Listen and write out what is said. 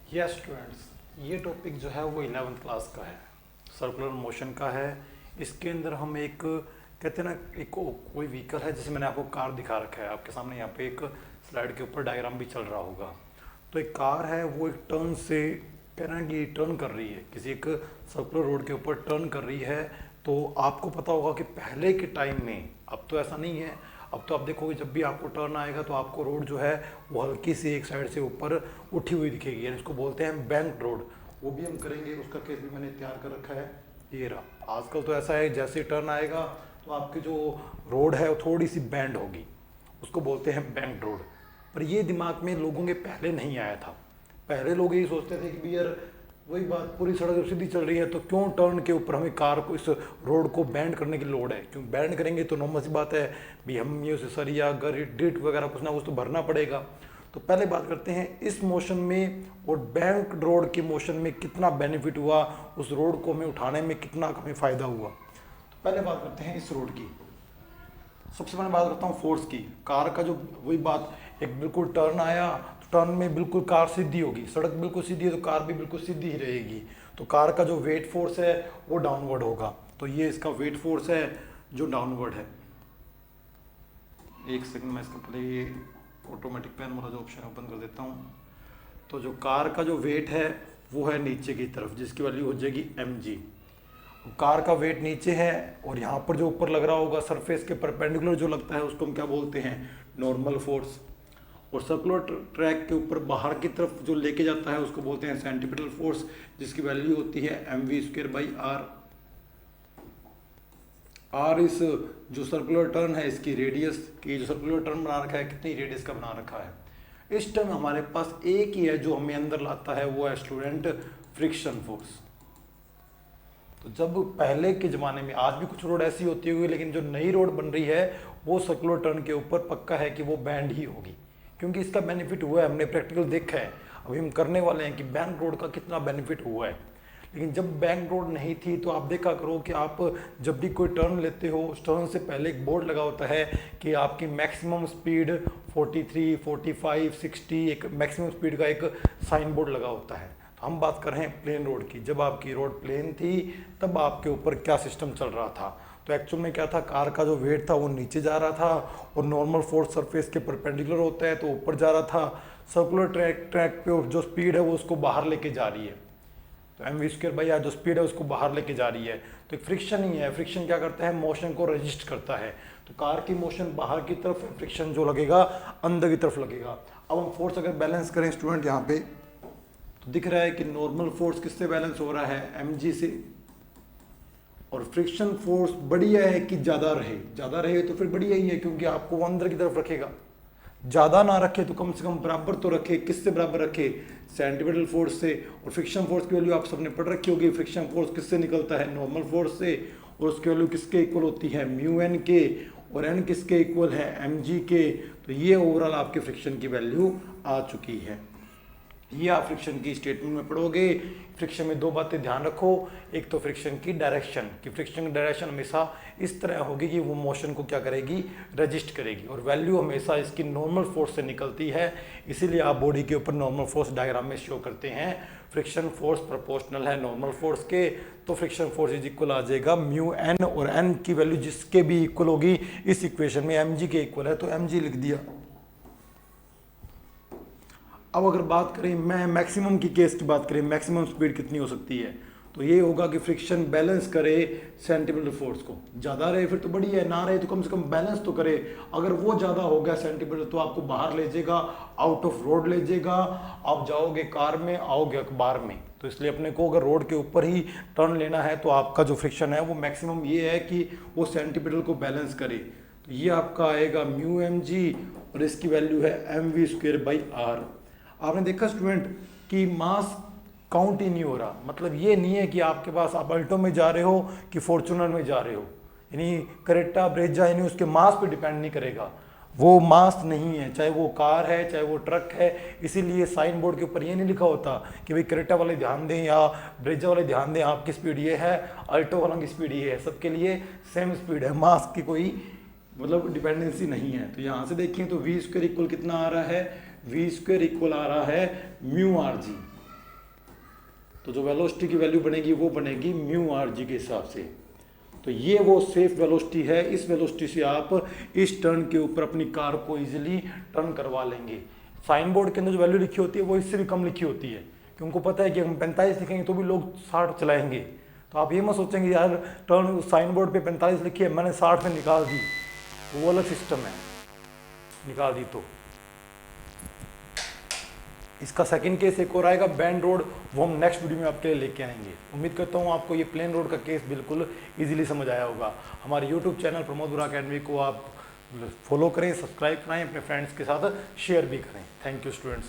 Yes students, ये topic जो है वो 11th क्लास का है, सर्कुलर मोशन का है। इसके अंदर हम एक कहते हैं ना, एक कोई व्हीकल है, जैसे मैंने आपको कार दिखा रखा है आपके सामने, यहाँ पे एक स्लाइड के ऊपर डायग्राम भी चल रहा होगा। तो एक कार है, वो एक टर्न से कह रहे हैं कि टर्न कर रही है, किसी एक सर्कुलर रोड के ऊपर टर्न कर रही है। तो आपको पता होगा कि पहले के टाइम में, अब तो ऐसा नहीं है, अब तो आप देखोगे जब भी आपको टर्न आएगा तो आपको रोड जो है वो हल्की सी एक साइड से ऊपर उठी हुई दिखेगी, यानी इसको बोलते हैं बैंक रोड। वो भी हम करेंगे, उसका केस भी मैंने तैयार कर रखा है। ये रहा। आजकल तो ऐसा है, जैसे टर्न आएगा तो आपकी जो रोड है वो थोड़ी सी बैंड होगी, उसको बोलते हैं बैंक रोड। पर ये दिमाग में लोगों के पहले नहीं आया था। पहले लोग यही सोचते थे कि भी यार वही बात, पूरी सड़क सीधी चल रही है तो क्यों टर्न के ऊपर हमें कार को, इस रोड को बैंड करने की लोड है। क्यों बैंड करेंगे तो नॉर्मल सी बात है भी हम ये उसे सरिया डिट वगैरह कुछ ना कुछ तो भरना पड़ेगा। तो पहले बात करते हैं इस मोशन में और बैंक रोड के मोशन में कितना बेनिफिट हुआ, उस रोड को हमें उठाने में कितना हमें फ़ायदा हुआ। तो पहले बात करते हैं इस रोड की। सबसे पहले बात करता हूँ फोर्स की। कार का जो वही बात, एक बिल्कुल टर्न आया तो टर्न में बिल्कुल कार सीधी होगी, सड़क बिल्कुल सीधी है तो कार भी बिल्कुल सीधी ही रहेगी। तो कार का जो वेट फोर्स है वो डाउनवर्ड होगा। तो ये इसका वेट फोर्स है जो डाउनवर्ड है। एक सेकंड में इसका पहले ये ऑटोमेटिक पेन वाला जो ऑप्शन है ओपन कर देता हूँ। तो जो कार का जो वेट है वो है नीचे की तरफ, जिसकी वैल्यू हो जाएगी mg। कार का वेट नीचे है और यहाँ पर जो ऊपर लग रहा होगा सरफेस के परपेंडिकुलर जो लगता है उसको हम क्या बोलते हैं, नॉर्मल फोर्स। और सर्कुलर ट्रैक के ऊपर बाहर की तरफ जो लेके जाता है उसको बोलते हैं सेंटीपिटल फोर्स, जिसकी वैल्यू होती है mv²/r। आर इस जो सर्कुलर टर्न है इसकी रेडियस की, जो सर्कुलर टर्न बना रखा है कितनी रेडियस का बना रखा है। इस टाइम हमारे पास एक ही है जो हमें अंदर लाता है, वो है स्टूडेंट फ्रिक्शन फोर्स। तो जब पहले के ज़माने में, आज भी कुछ रोड ऐसी होती होगी, लेकिन जो नई रोड बन रही है वो सर्कुलर टर्न के ऊपर पक्का है कि वो बैंड ही होगी, क्योंकि इसका बेनिफिट हुआ है, हमने प्रैक्टिकल देखा है। अभी हम करने वाले हैं कि बैंक रोड का कितना बेनिफिट हुआ है। लेकिन जब बैंक रोड नहीं थी तो आप देखा करो कि आप जब भी कोई टर्न लेते हो, उस टर्न से पहले एक बोर्ड लगा होता है कि आपकी मैक्सिमम स्पीड 43, 45, 60, एक मैक्सिमम स्पीड का एक साइन बोर्ड लगा होता है। तो हम बात कर रहे हैं प्लेन रोड की। जब आपकी रोड प्लेन थी तब आपके ऊपर क्या सिस्टम चल रहा था। तो एक्चुअल में क्या था, कार का जो वेट था वो नीचे जा रहा था और नॉर्मल फोर्स सरफेस के परपेंडिकुलर होता है तो ऊपर जा रहा था। सर्कुलर ट्रैक पे जो स्पीड है वो उसको बाहर लेके जा रही है, तो mv²/r जो स्पीड है उसको बाहर लेके जा रही है। तो एक फ्रिक्शन ही है। फ्रिक्शन क्या करता है, मोशन को रजिस्ट करता है। तो कार की मोशन बाहर की तरफ, फ्रिक्शन जो लगेगा अंदर की तरफ लगेगा। अब हम फोर्स अगर बैलेंस करें स्टूडेंट यहाँ पे, तो दिख रहा है कि नॉर्मल फोर्स किससे बैलेंस हो रहा है, mg से। और फ्रिक्शन फोर्स बढ़िया है कि ज़्यादा रहे तो फिर बढ़िया ही है, क्योंकि आपको वो अंदर की तरफ रखेगा। ज़्यादा ना रखे तो कम से कम बराबर तो रखे। किससे बराबर रखे, सेंटीपिटल फोर्स से। और फ्रिक्शन फोर्स की वैल्यू आप सबने पढ़ रखी होगी, फ्रिक्शन फोर्स किससे निकलता है, नॉर्मल फोर्स से। और उसकी वैल्यू किसके इक्वल होती है, μn के। और n किसके इक्वल है, mg के। तो ये ओवरऑल आपके फ्रिक्शन की वैल्यू आ चुकी है। ये आप फ्रिक्शन की स्टेटमेंट में पढ़ोगे। फ्रिक्शन में दो बातें ध्यान रखो, एक तो फ्रिक्शन की डायरेक्शन, कि फ्रिक्शन की डायरेक्शन हमेशा इस तरह होगी कि वो मोशन को क्या करेगी, रजिस्ट करेगी। और वैल्यू हमेशा इसकी नॉर्मल फोर्स से निकलती है, इसीलिए आप बॉडी के ऊपर नॉर्मल फोर्स डायग्राम में शो करते हैं। फ्रिक्शन फोर्स प्रोपोर्शनल है नॉर्मल फोर्स के, तो फ्रिक्शन फोर्स इज इक्वल आ जाएगा μn। और n की वैल्यू जिसके भी इक्वल होगी इस इक्वेशन में, mg के इक्वल है तो mg लिख दिया। अब अगर बात करें मैं मैक्सिमम की केस की बात करें, मैक्सिमम स्पीड कितनी हो सकती है, तो ये होगा कि फ्रिक्शन बैलेंस करे सेंटीपिटल फोर्स को। ज़्यादा रहे फिर तो बढ़िया है, ना रहे तो कम से कम बैलेंस तो करे। अगर वो ज़्यादा हो गया सेंटीपिटल तो आपको बाहर ले जाएगा, आउट ऑफ रोड ले जाएगा। आप जाओगे कार में, आओगे अखबार में। तो इसलिए अपने को अगर रोड के ऊपर ही टर्न लेना है तो आपका जो फ्रिक्शन है वो मैक्सिमम ये है कि वो सेंटीपिटल को बैलेंस करे। तो ये आपका आएगा μmg और इसकी वैल्यू है mv²/r। आपने देखा स्टूडेंट कि मास काउंट ही नहीं हो रहा, मतलब ये नहीं है कि आपके पास आप अल्टो में जा रहे हो कि फॉर्चूनर में जा रहे हो, यानी करेटा ब्रेजा, यानी उसके मास पे डिपेंड नहीं करेगा। वो मास नहीं है, चाहे वो कार है चाहे वो ट्रक है। इसीलिए साइन बोर्ड के ऊपर ये नहीं लिखा होता कि भाई करेटा वाले ध्यान दें या ब्रेजा वाले ध्यान दें, आपकी स्पीड ये है, अल्टो वालों की स्पीड ये है। सबके लिए सेम स्पीड है, मास की कोई मतलब डिपेंडेंसी नहीं है। तो यहाँ से देखिए तो v² इक्वल कितना आ रहा है, v² इक्वल आ रहा है μrg। तो जो वेलोसिटी की वैल्यू बनेगी वो बनेगी म्यू आर जी के हिसाब से। तो ये वो सेफ वेलोसिटी है, इस वेलोसिटी से आप इस टर्न के ऊपर अपनी कार को इजीली टर्न करवा लेंगे। साइन बोर्ड के अंदर जो वैल्यू लिखी होती है वो इससे भी कम लिखी होती है, क्योंकि उनको पता है कि हम 45 लिखेंगे तो भी लोग 60 चलाएंगे। तो आप ये मत सोचेंगे यार टर्न साइन बोर्ड पे 45 लिखी है मैंने 60 में निकाल दी, वो अलग सिस्टम है, निकाल दी। तो इसका सेकंड केस एक और आएगा बैंड रोड, वो हम नेक्स्ट वीडियो में आपके लिए लेके आएंगे। उम्मीद करता हूँ आपको ये प्लेन रोड का केस बिल्कुल इजीली समझ आया होगा। हमारे यूट्यूब चैनल प्रमोद बुरा अकेडमी को आप फॉलो करें, सब्सक्राइब कराएं, अपने फ्रेंड्स के साथ शेयर भी करें। Thank you students.